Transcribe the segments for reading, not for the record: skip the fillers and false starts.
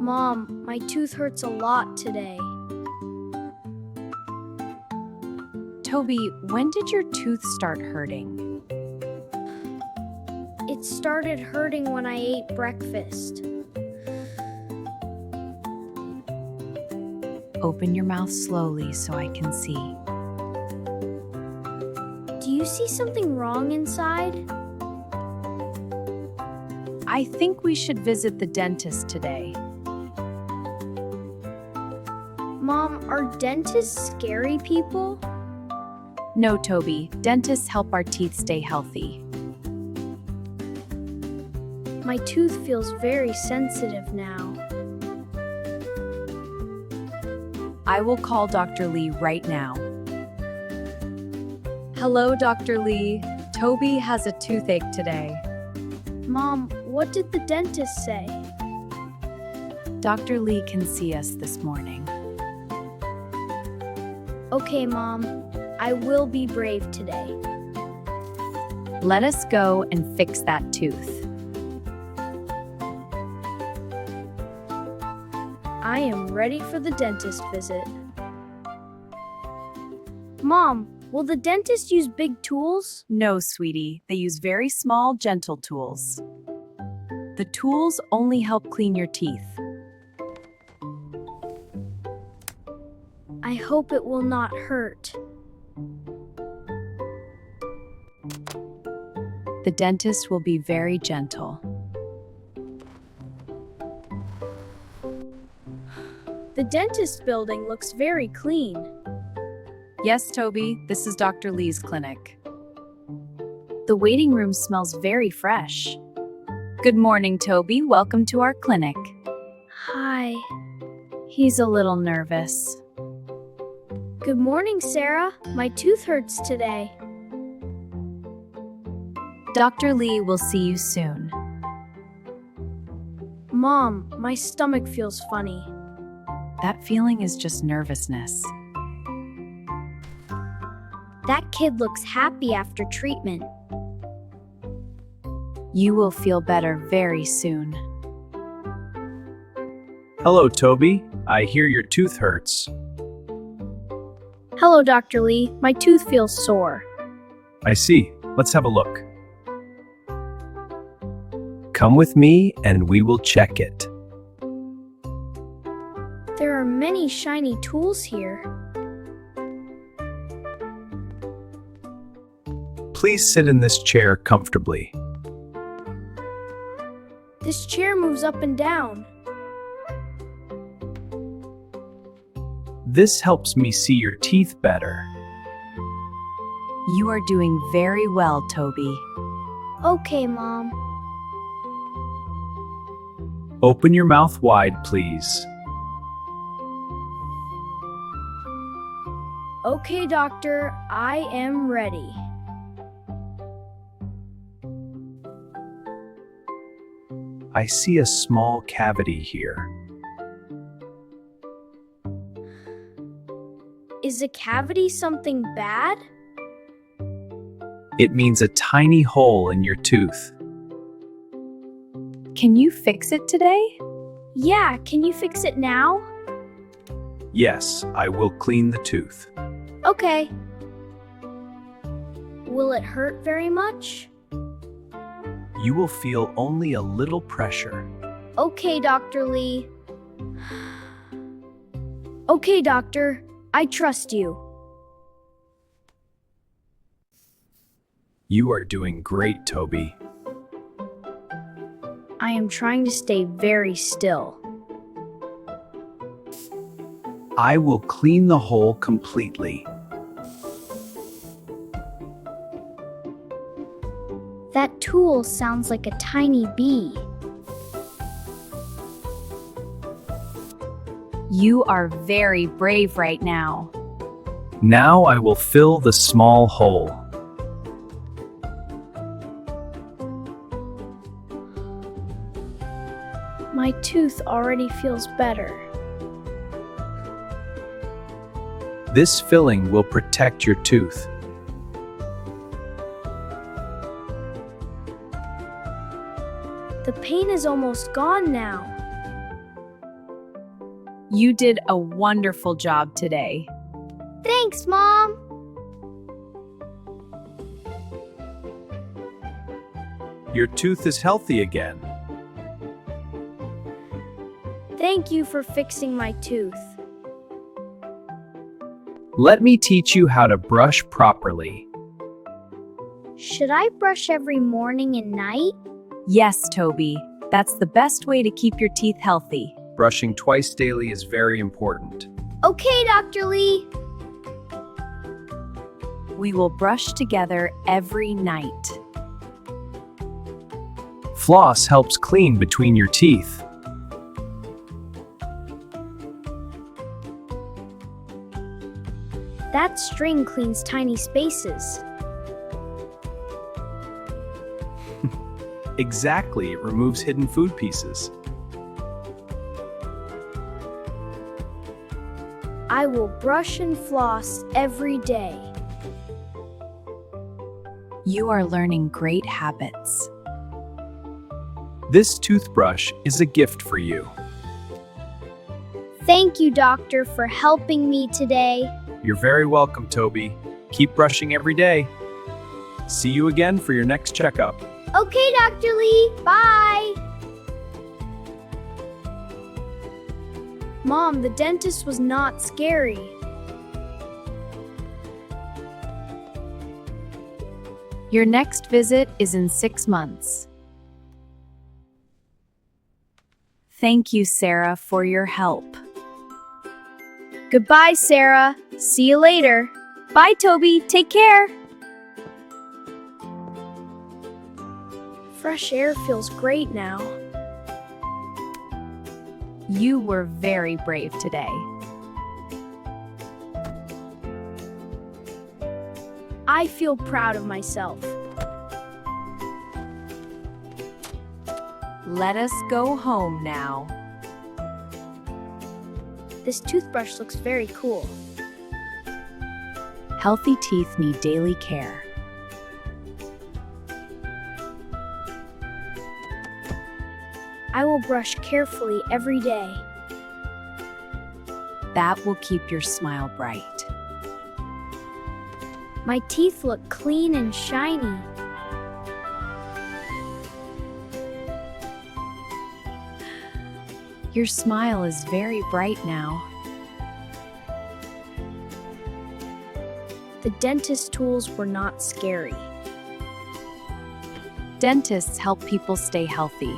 Mom, my tooth hurts a lot today. Toby, when did your tooth start hurting? It started hurting when I ate breakfast. Open your mouth slowly so I can see. Do you see something wrong inside? I think we should visit the dentist today. Mom, are dentists scary people? No, Toby, dentists help our teeth stay healthy. My tooth feels very sensitive now. I will call Dr. Lee right now. Hello, Dr. Lee. Toby has a toothache today. Mom, what did the dentist say? Dr. Lee can see us this morning. Okay, Mom, I will be brave today. Let us go and fix that tooth. I am ready for the dentist visit. Mom, will the dentist use big tools? No, sweetie, they use very small, gentle tools. The tools only help clean your teeth. I hope it will not hurt. The dentist will be very gentle. The dentist building looks very clean. Yes, Toby, this is Dr. Lee's clinic. The waiting room smells very fresh. Good morning, Toby. Welcome to our clinic. Hi. He's a little nervous. Good morning, Sarah. My tooth hurts today. Dr. Lee will see you soon. Mom, my stomach feels funny. That feeling is just nervousness. That kid looks happy after treatment. You will feel better very soon. Hello, Toby. I hear your tooth hurts. Hello, Dr. Lee. My tooth feels sore. I see. Let's have a look. Come with me and we will check it. There are many shiny tools here. Please sit in this chair comfortably. This chair moves up and down. This helps me see your teeth better. You are doing very well, Toby. Okay, Mom. Open your mouth wide, please. Okay, doctor, I am ready. I see a small cavity here. Is a cavity something bad? It means a tiny hole in your tooth. Can you fix it today? Yeah, can you fix it now? Yes, I will clean the tooth. Okay. Will it hurt very much? You will feel only a little pressure. Okay, Dr. Lee. Okay, doctor, I trust you. You are doing great, Toby. I am trying to stay very still. I will clean the hole completely. That tool sounds like a tiny bee. You are very brave right now. Now I will fill the small hole. My tooth already feels better. This filling will protect your tooth. The pain is almost gone now. You did a wonderful job today. Thanks, Mom. Your tooth is healthy again. Thank you for fixing my tooth. Let me teach you how to brush properly. Should I brush every morning and night? Yes, Toby. That's the best way to keep your teeth healthy. Brushing twice daily is very important. Okay, Dr. Lee. We will brush together every night. Floss helps clean between your teeth. That string cleans tiny spaces. Exactly, it removes hidden food pieces. I will brush and floss every day. You are learning great habits. This toothbrush is a gift for you. Thank you, Doctor, for helping me today. You're very welcome, Toby. Keep brushing every day. See you again for your next checkup. Okay, Dr. Lee. Bye. Mom, the dentist was not scary. Your next visit is in 6 months. Thank you, Sarah, for your help. Goodbye, Sarah. See you later. Bye, Toby. Take care. Fresh air feels great now. You were very brave today. I feel proud of myself. Let us go home now. This toothbrush looks very cool. Healthy teeth need daily care. I will brush carefully every day. That will keep your smile bright. My teeth look clean and shiny. Your smile is very bright now. The dentist tools were not scary. Dentists help people stay healthy.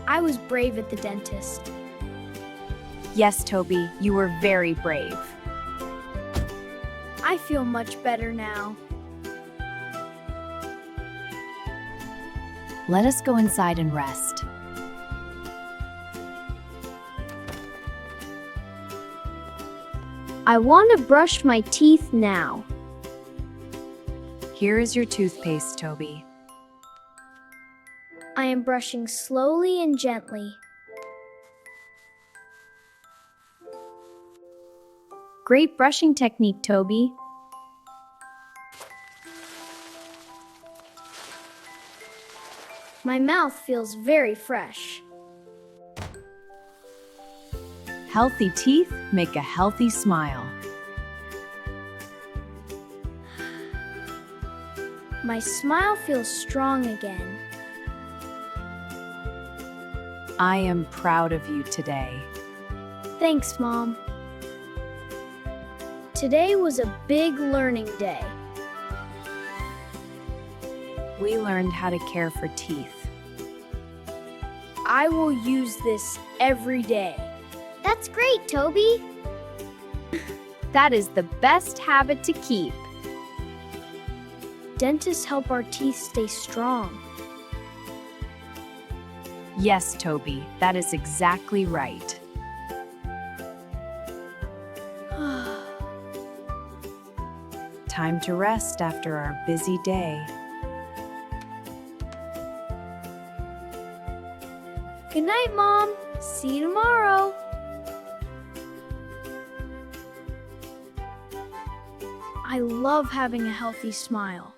I was brave at the dentist. Yes, Toby, you were very brave. I feel much better now. Let us go inside and rest. I want to brush my teeth now. Here is your toothpaste, Toby. I am brushing slowly and gently. Great brushing technique, Toby. My mouth feels very fresh. Healthy teeth make a healthy smile. My smile feels strong again. I am proud of you today. Thanks, Mom. Today was a big learning day. We learned how to care for teeth. I will use this every day. That's great, Toby. That is the best habit to keep. Dentists help our teeth stay strong. Yes, Toby, that is exactly right. Time to rest after our busy day. Good night, Mom. See you tomorrow. I love having a healthy smile.